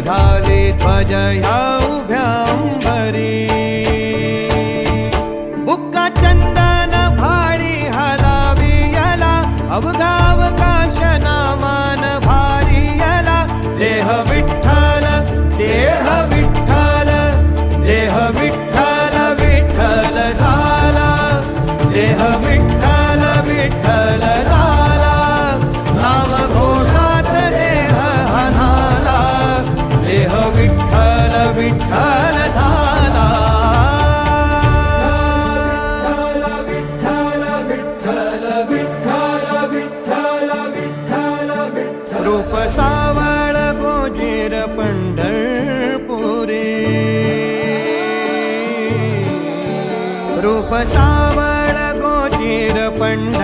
झाली ध्वज ह्या उभ्या अंबरी बुक्का चंदन भाळी हलावी याला अवघावकाश नामान भारी याला देह विठ्ठल देह विठ्ठल देह विठ्ठल विठ्ठल झाला देह विठ्ठल विठ्ठल झाला नाम घोषात देह हनाला देह विठ्ठल विठ्ठल झाला विठ्ठल विठ्ठल विठ्ठल विठ्ठल विठ्ठल विठ्ठल रूप सावळ गोजीर पंढरपुरी रूप सावळ गोजीर पंढरपुरी